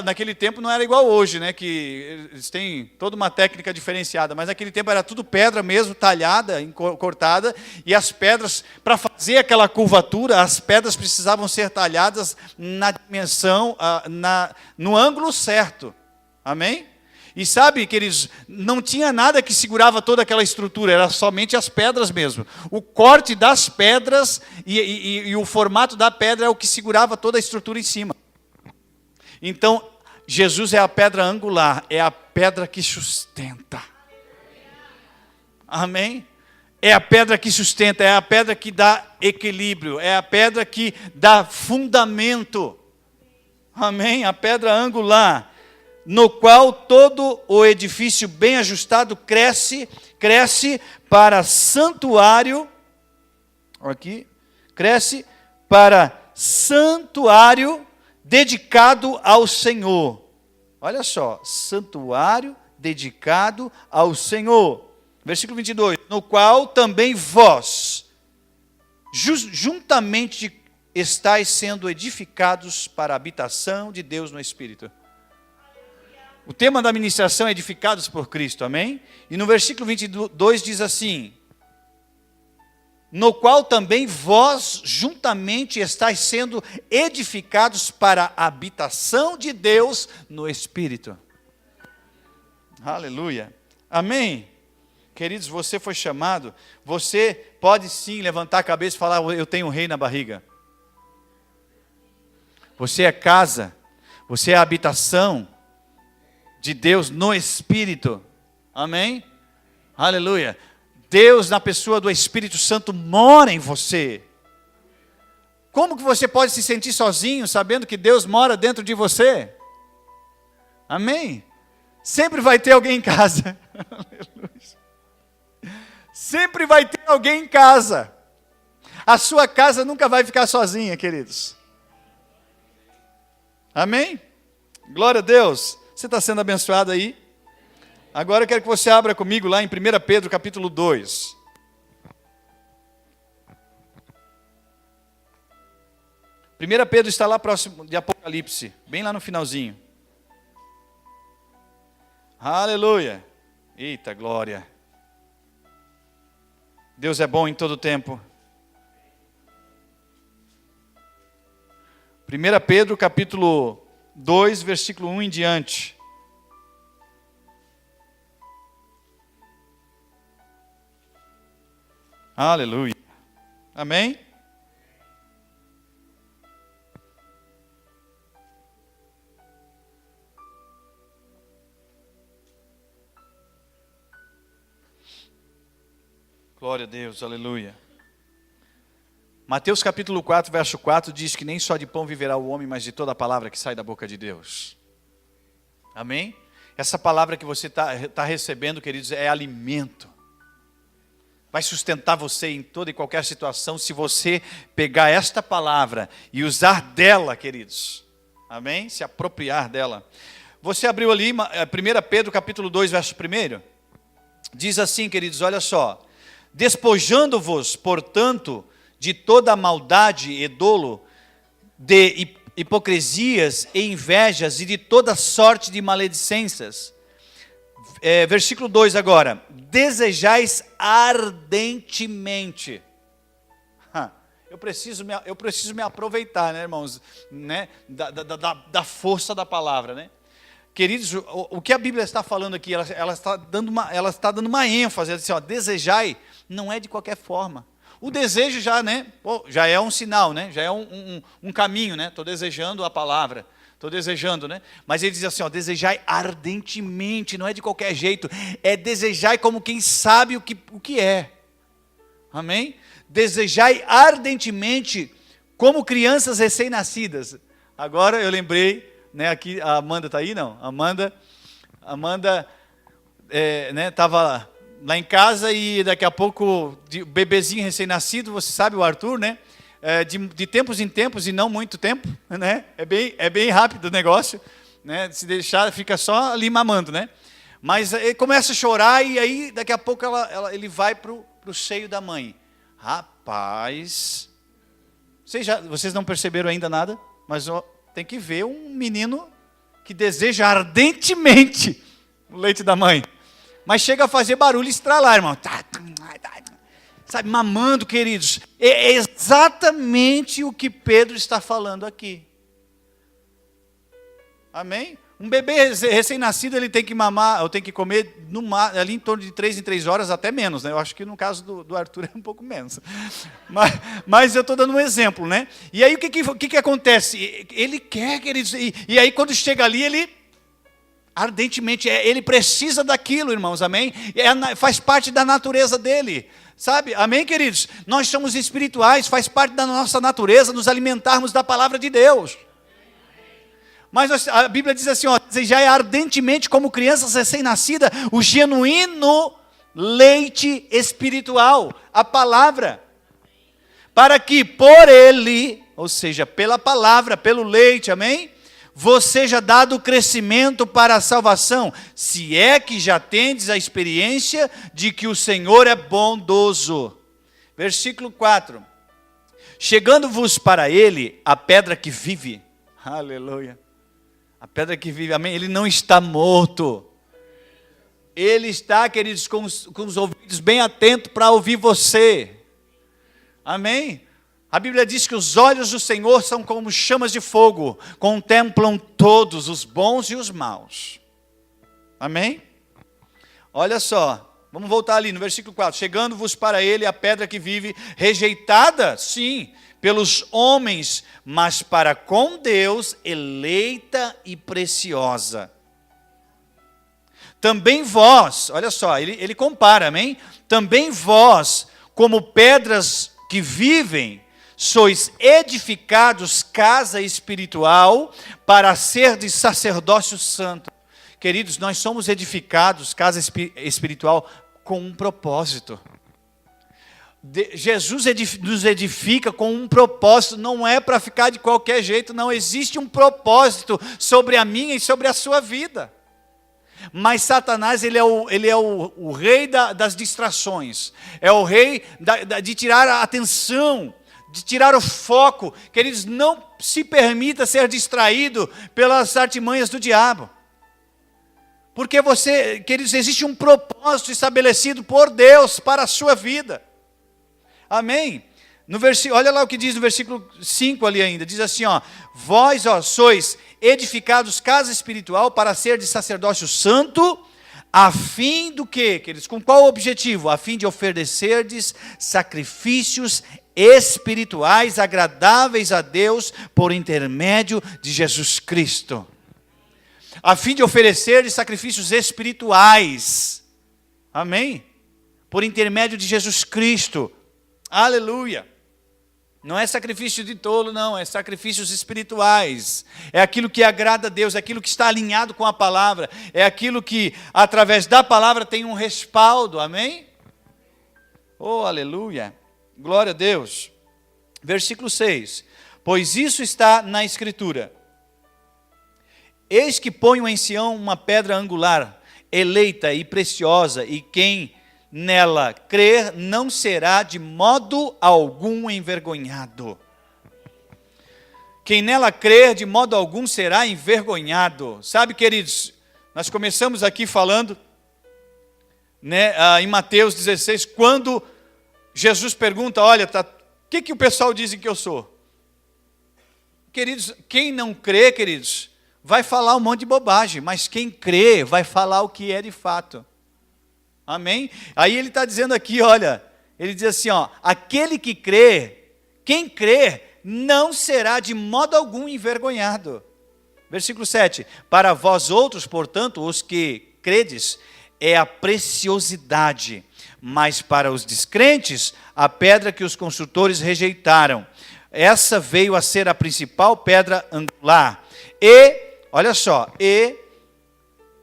Naquele tempo não era igual hoje, né? Que eles têm toda uma técnica diferenciada, mas naquele tempo era tudo pedra mesmo, talhada, cortada, e as pedras, para fazer aquela curvatura, as pedras precisavam ser talhadas na dimensão, no ângulo certo. Amém? E sabe, queridos, não tinha nada que segurava toda aquela estrutura, era somente as pedras mesmo. O corte das pedras e o formato da pedra é o que segurava toda a estrutura em cima. Então, Jesus é a pedra angular, é a pedra que sustenta. Amém? É a pedra que sustenta, é a pedra que dá equilíbrio, é a pedra que dá fundamento. Amém? A pedra angular, no qual todo o edifício bem ajustado cresce para santuário, aqui, cresce para santuário dedicado ao Senhor. Olha só, santuário dedicado ao Senhor. Versículo 22. No qual também vós, juntamente estáis sendo edificados para a habitação de Deus no Espírito. O tema da ministração é edificados por Cristo, amém? E no versículo 22 diz assim, no qual também vós juntamente estáis sendo edificados para a habitação de Deus no Espírito. Aleluia. Amém? Queridos, você foi chamado, você pode sim levantar a cabeça e falar, eu tenho um rei na barriga. Você é casa, você é a habitação de Deus no Espírito. Amém? Aleluia. Deus, na pessoa do Espírito Santo, mora em você. Como que você pode se sentir sozinho, sabendo que Deus mora dentro de você? Amém? Sempre vai ter alguém em casa. Sempre vai ter alguém em casa. A sua casa nunca vai ficar sozinha, queridos. Amém? Glória a Deus. Você está sendo abençoado aí? Agora eu quero que você abra comigo lá em 1 Pedro capítulo 2. 1 Pedro está lá próximo de Apocalipse, bem lá no finalzinho. Aleluia. Eita glória. Deus é bom em todo tempo. 1 Pedro capítulo 2, versículo 1 em diante. Aleluia. Amém? Glória a Deus, aleluia. Mateus capítulo 4, verso 4 diz que nem só de pão viverá o homem, mas de toda a palavra que sai da boca de Deus. Amém? Essa palavra que você está recebendo, queridos, é alimento. Vai sustentar você em toda e qualquer situação, se você pegar esta palavra e usar dela, queridos. Amém? Se apropriar dela. Você abriu ali 1 Pedro capítulo 2, verso 1? Diz assim, queridos, olha só. Despojando-vos, portanto, de toda a maldade e dolo, de hipocrisias e invejas e de toda sorte de maledicências. Versículo 2 agora. Desejais ardentemente. Eu preciso me aproveitar, né, irmãos? Né? Da força da palavra, né? Queridos, o que a Bíblia está falando aqui, ela está dando uma ênfase, assim, ó, desejai, não é de qualquer forma. O desejo já, né, já é um sinal, né, já é um caminho, né, estou desejando a palavra, estou desejando, né, mas ele diz assim, ó, desejai ardentemente, não é de qualquer jeito, é desejai como quem sabe o que é, amém? Desejai ardentemente como crianças recém-nascidas. Agora eu lembrei, né, aqui a Amanda está aí, não? Amanda né, estava lá em casa e daqui a pouco, bebezinho recém-nascido, você sabe, o Arthur, né? De tempos em tempos e não muito tempo, né? É bem rápido o negócio, né? Se deixar, fica só ali mamando, né? Mas ele começa a chorar e aí daqui a pouco ele vai para o seio da mãe. Rapaz, vocês não perceberam ainda nada? Mas tem que ver um menino que deseja ardentemente o leite da mãe. Mas chega a fazer barulho e estralar, irmão. Sabe, mamando, queridos. É exatamente o que Pedro está falando aqui. Amém? Um bebê recém-nascido, ele tem que mamar, ou tem que comer ali em torno de 3 em 3 horas, até menos, né? Eu acho que no caso do Arthur é um pouco menos. Mas eu estou dando um exemplo, né? E aí o que acontece? Ele quer, queridos, e aí quando chega ali, ele ardentemente, ele precisa daquilo, irmãos, amém? Faz parte da natureza dele. Sabe, amém, queridos? Nós somos espirituais, faz parte da nossa natureza nos alimentarmos da palavra de Deus. Mas a Bíblia diz assim, ó, desejai ardentemente como crianças recém-nascidas o genuíno leite espiritual, a palavra, para que por ele, ou seja, pela palavra, pelo leite, amém? Vos seja dado crescimento para a salvação, se é que já tendes a experiência de que o Senhor é bondoso. Versículo 4. Chegando-vos para ele, a pedra que vive, aleluia. A pedra que vive, amém? Ele não está morto. Ele está, queridos, com os ouvidos bem atentos para ouvir você. Amém? A Bíblia diz que os olhos do Senhor são como chamas de fogo, contemplam todos, os bons e os maus. Amém? Olha só, vamos voltar ali no versículo 4. Chegando-vos para ele a pedra que vive, rejeitada, sim, pelos homens, mas para com Deus, eleita e preciosa. Também vós, olha só, ele compara, amém? Também vós, como pedras que vivem, sois edificados casa espiritual para ser de sacerdócio santo. Queridos, nós somos edificados casa espiritual com um propósito. Jesus nos edifica com um propósito, não é para ficar de qualquer jeito, não existe um propósito sobre a minha e sobre a sua vida. Mas Satanás, ele é o rei das distrações, é o rei de tirar a atenção de tirar o foco. Queridos, não se permita ser distraído pelas artimanhas do diabo. Porque você, queridos, existe um propósito estabelecido por Deus para a sua vida. Amém? Olha lá o que diz no versículo 5 ali ainda. Diz assim, ó. Vós, ó, sois edificados casa espiritual para ser de sacerdócio santo, a fim do quê, queridos? Com qual objetivo? A fim de oferecerdes sacrifícios espirituais agradáveis a Deus por intermédio de Jesus Cristo. A fim de oferecerdes sacrifícios espirituais. Amém? Por intermédio de Jesus Cristo. Aleluia. Não é sacrifício de tolo, não, é sacrifícios espirituais. É aquilo que agrada a Deus, é aquilo que está alinhado com a palavra, é aquilo que, através da palavra, tem um respaldo, amém? Oh, aleluia, glória a Deus. Versículo 6, pois isso está na Escritura. Eis que ponho em Sião uma pedra angular, eleita e preciosa, e quem nela crer não será de modo algum envergonhado. Quem nela crer de modo algum será envergonhado. Sabe, queridos, nós começamos aqui falando, né, em Mateus 16, quando Jesus pergunta, olha, o que o pessoal diz que eu sou? Queridos, quem não crê, queridos, vai falar um monte de bobagem, mas quem crê vai falar o que é de fato. Amém? Aí ele está dizendo aqui, olha, ele diz assim, ó, aquele que crê, quem crê, não será de modo algum envergonhado. Versículo 7, para vós outros, portanto, os que credes, é a preciosidade, mas para os descrentes, a pedra que os construtores rejeitaram. Essa veio a ser a principal pedra angular. E, olha só,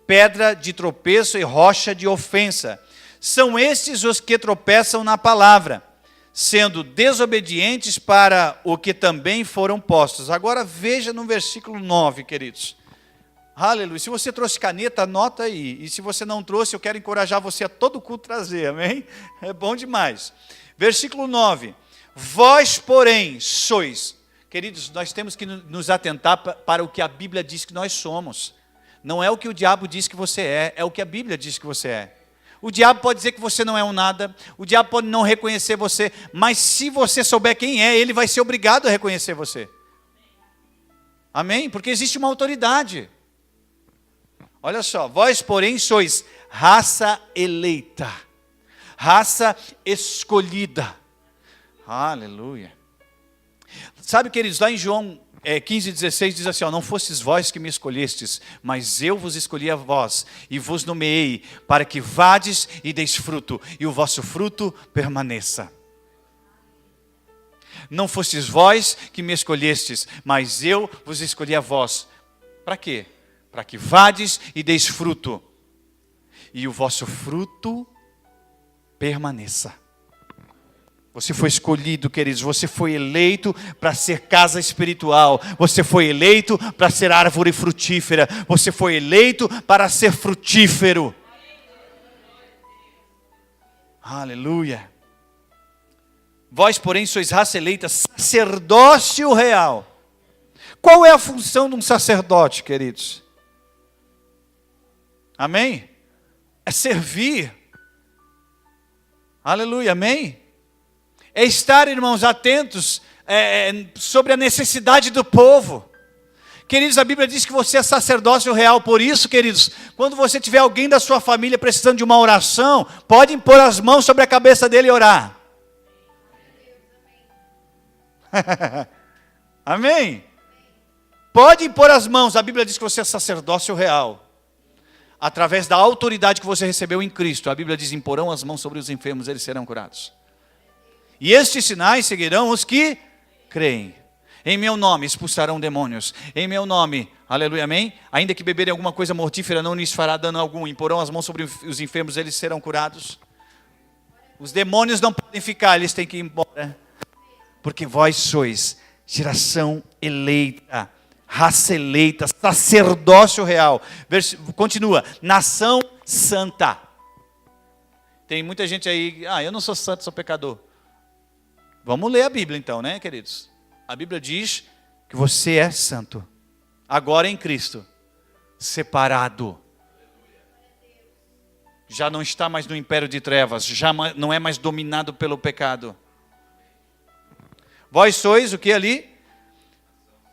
pedra de tropeço e rocha de ofensa. São estes os que tropeçam na palavra, sendo desobedientes para o que também foram postos. Agora veja no versículo 9, queridos. Aleluia. Se você trouxe caneta, anota aí. E se você não trouxe, eu quero encorajar você a todo culto trazer, amém? É bom demais. Versículo 9. Vós, porém, sois. Queridos, nós temos que nos atentar para o que a Bíblia diz que nós somos. Não é o que o diabo diz que você é o que a Bíblia diz que você é. O diabo pode dizer que você não é um nada, o diabo pode não reconhecer você, mas se você souber quem é, ele vai ser obrigado a reconhecer você. Amém? Porque existe uma autoridade. Olha só, vós, porém, sois raça eleita, raça escolhida. Aleluia. Sabe, queridos, lá em João 15:16 diz assim, ó, não fostes vós que me escolhestes, mas eu vos escolhi a vós, e vos nomeei, para que vades e deis fruto, e o vosso fruto permaneça. Não fostes vós que me escolhestes, mas eu vos escolhi a vós. Para quê? Para que vades e deis fruto, e o vosso fruto permaneça. Você foi escolhido, queridos, você foi eleito para ser casa espiritual, você foi eleito para ser árvore frutífera, você foi eleito para ser frutífero. Aleluia. Vós, porém, sois raça eleita, sacerdócio real. Qual é a função de um sacerdote, queridos? Amém? É servir. Aleluia, amém? É estar, irmãos, atentos sobre a necessidade do povo. Queridos, a Bíblia diz que você é sacerdócio real. Por isso, queridos, quando você tiver alguém da sua família precisando de uma oração, pode impor as mãos sobre a cabeça dele e orar. Amém? Pode impor as mãos. A Bíblia diz que você é sacerdócio real. Através da autoridade que você recebeu em Cristo. A Bíblia diz, imporão as mãos sobre os enfermos, eles serão curados. E estes sinais seguirão os que creem. Em meu nome expulsarão demônios. Em meu nome, aleluia, amém? Ainda que beberem alguma coisa mortífera, não lhes fará dano algum. Imporão as mãos sobre os enfermos, eles serão curados. Os demônios não podem ficar, eles têm que ir embora. Porque vós sois geração eleita, raça eleita, sacerdócio real. Continua, nação santa. Tem muita gente aí, eu não sou santo, sou pecador. Vamos ler a Bíblia então, né, queridos? A Bíblia diz que você é santo. Agora em Cristo. Separado. Já não está mais no império de trevas. Já não é mais dominado pelo pecado. Vós sois o que ali?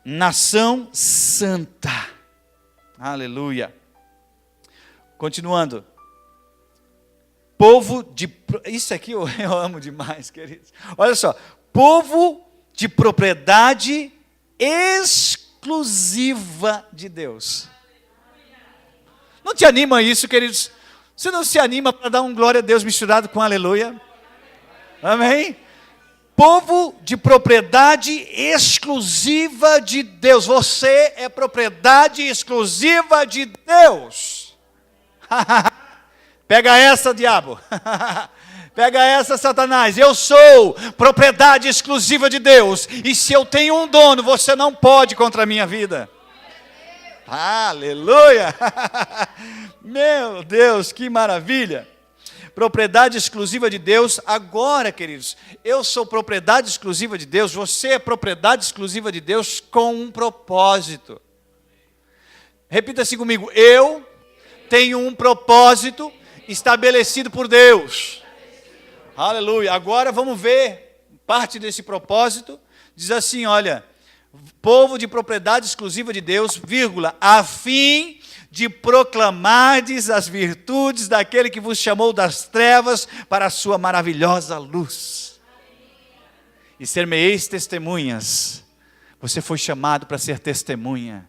Nação santa. Aleluia. Continuando. Povo de... Isso aqui eu amo demais, queridos. Olha só. Povo de propriedade exclusiva de Deus. Não te anima isso, queridos? Você não se anima para dar um glória a Deus misturado com aleluia? Amém? Povo de propriedade exclusiva de Deus. Você é propriedade exclusiva de Deus. Pega essa, diabo. Pega essa, Satanás. Eu sou propriedade exclusiva de Deus. E se eu tenho um dono, você não pode contra a minha vida. Aleluia. Meu Deus, que maravilha. Propriedade exclusiva de Deus. Agora, queridos, eu sou propriedade exclusiva de Deus. Você é propriedade exclusiva de Deus com um propósito. Repita assim comigo. Eu tenho um propósito estabelecido por Deus. Aleluia. Agora vamos ver parte desse propósito. Diz assim, olha, povo de propriedade exclusiva de Deus, vírgula, a fim de proclamardes as virtudes daquele que vos chamou das trevas para a sua maravilhosa luz. E ser-me-eis testemunhas. Você foi chamado para ser testemunha.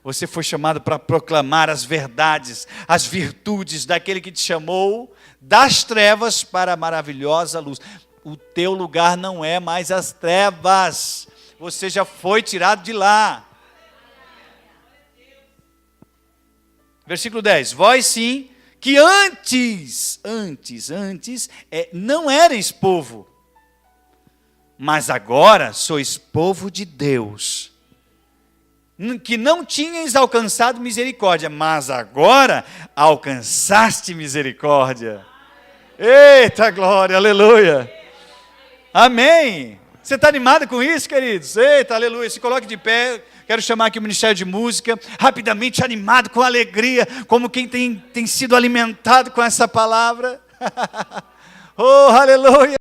Você foi chamado para proclamar as verdades, as virtudes daquele que te chamou das trevas para a maravilhosa luz. O teu lugar não é mais as trevas. Você já foi tirado de lá. Versículo 10. Vós sim, que antes, não erais povo, mas agora sois povo de Deus. Que não tinhais alcançado misericórdia, mas agora alcançaste misericórdia. Eita glória, aleluia. Amém. Você está animado com isso, queridos? Eita, aleluia. Se coloque de pé. Quero chamar aqui o Ministério de Música. Rapidamente animado, com alegria. Como quem tem sido alimentado com essa palavra. Oh, aleluia.